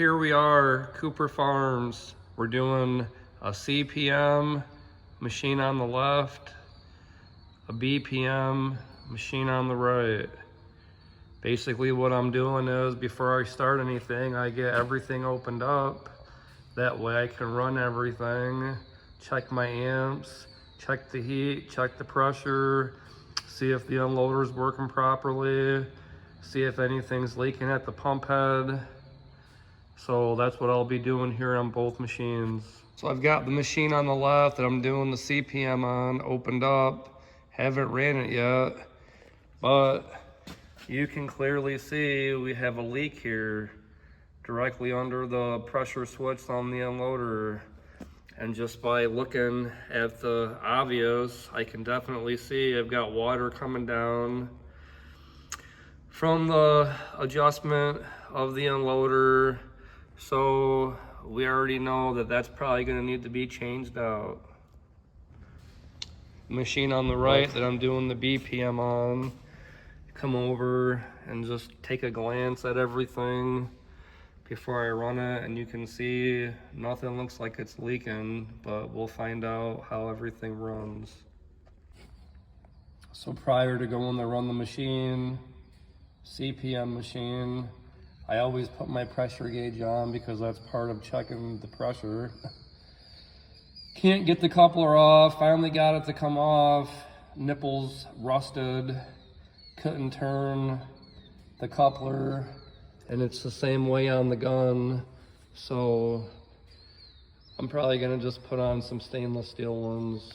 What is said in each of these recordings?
here we are, Cooper Farms. We're doing a CPM machine on the left, a BPM machine on the right. Basically what I'm doing is, before I start anything, I get everything opened up. That way I can run everything, check my amps, check the heat, check the pressure, see if the unloader's working properly, see if anything's leaking at the pump head. So that's what I'll be doing here on both machines. So I've got the machine on the left that I'm doing the CPM on opened up. Haven't ran it yet, but you can clearly see we have a leak here directly under the pressure switch on the unloader. And just by looking at the obvious, I can definitely see I've got water coming down from the adjustment of the unloader. So we already know that that's probably going to need to be changed out. The machine on the right that I'm doing the BPM on, come over and just take a glance at everything before I run it, and you can see nothing looks like it's leaking, but we'll find out how everything runs. So prior to going to run the machine, CPM machine, I always put my pressure gauge on because that's part of checking the pressure. Can't get the coupler off, finally got it to come off, nipples rusted, couldn't turn the coupler, and it's the same way on the gun. So I'm probably gonna just put on some stainless steel ones.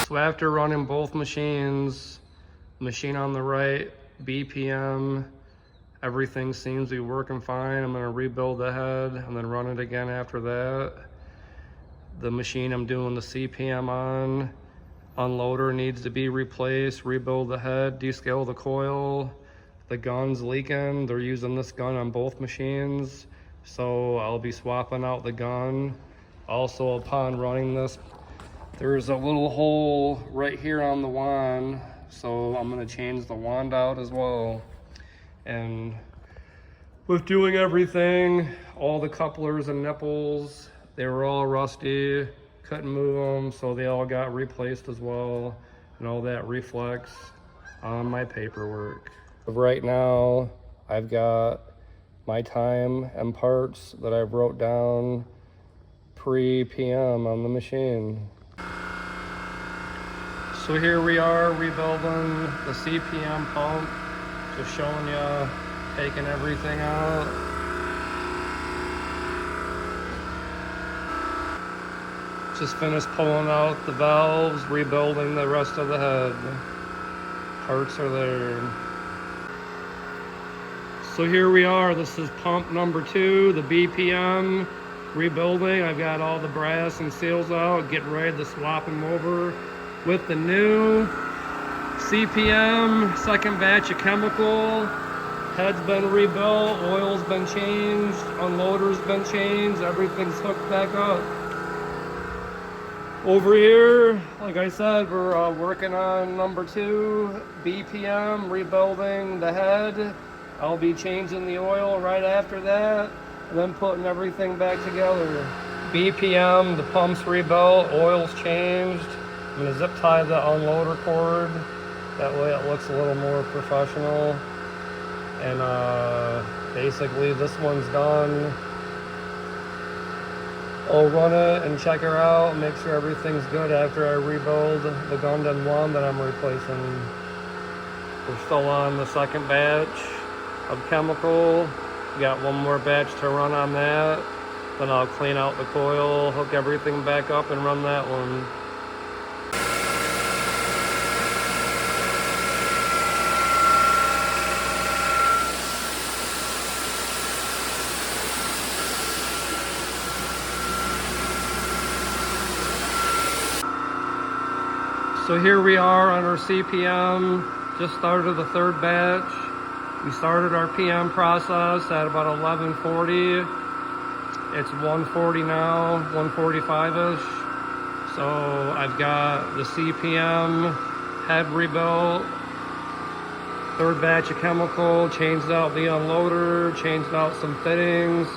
So after running both machines, machine on the right, BPM, everything seems to be working fine. I'm gonna rebuild the head and then run it again after that. The machine I'm doing the CPM on, unloader needs to be replaced, rebuild the head, descale the coil. The gun's leaking. They're using this gun on both machines, so I'll be swapping out the gun. Also, upon running this, there's a little hole right here on the wand, so I'm gonna change the wand out as well. And with doing everything, all the couplers and nipples, they were all rusty, couldn't move them, so they all got replaced as well, and all that reflects on my paperwork. Right now, I've got my time and parts that I've wrote down pre-PM on the machine. So here we are rebuilding the CPM pump, just showing you, taking everything out. Just finished pulling out the valves, rebuilding the rest of the head. Parts are there. So here we are, this is pump number 2, the BPM, rebuilding. I've got all the brass and seals out, getting ready to swap them over with the new CPM, second batch of chemical. Head's been rebuilt, oil's been changed, unloader's been changed, everything's hooked back up. Over here, like I said, we're working on number 2, BPM, rebuilding the head. I'll be changing the oil right after that, and then putting everything back together. BPM, the pump's rebuilt, oil's changed. I'm gonna zip tie the unloader cord. That way it looks a little more professional. And basically this one's done. I'll run it and check her out, make sure everything's good after I rebuild the Gundam 1 that I'm replacing. We're still on the second batch of chemical. Got one more batch to run on that. Then I'll clean out the coil, hook everything back up, and run that one. So here we are on our CPM, just started the third batch. We started our PM process at about 11:40. It's 1:40 now, 1:45-ish. So I've got the CPM head rebuilt, third batch of chemical, changed out the unloader, changed out some fittings,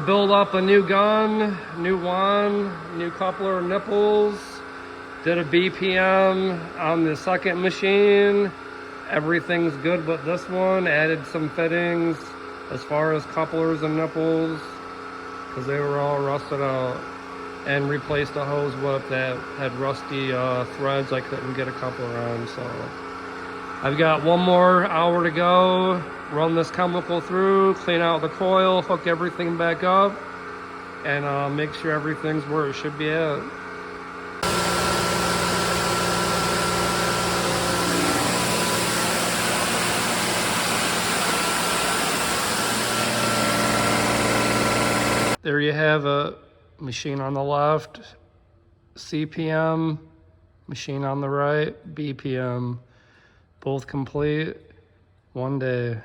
build up a new gun, new wand, new coupler nipples. Did a BPM on the second machine. Everything's good but this one. Added some fittings as far as couplers and nipples because they were all rusted out. And replaced a hose whip that had rusty threads I couldn't get a coupler on. So I've got one more hour to go. Run this chemical through, clean out the coil, hook everything back up, and make sure everything's where it should be at. There you have it. Machine on the left, CPM, machine on the right, BPM. Both complete, one day.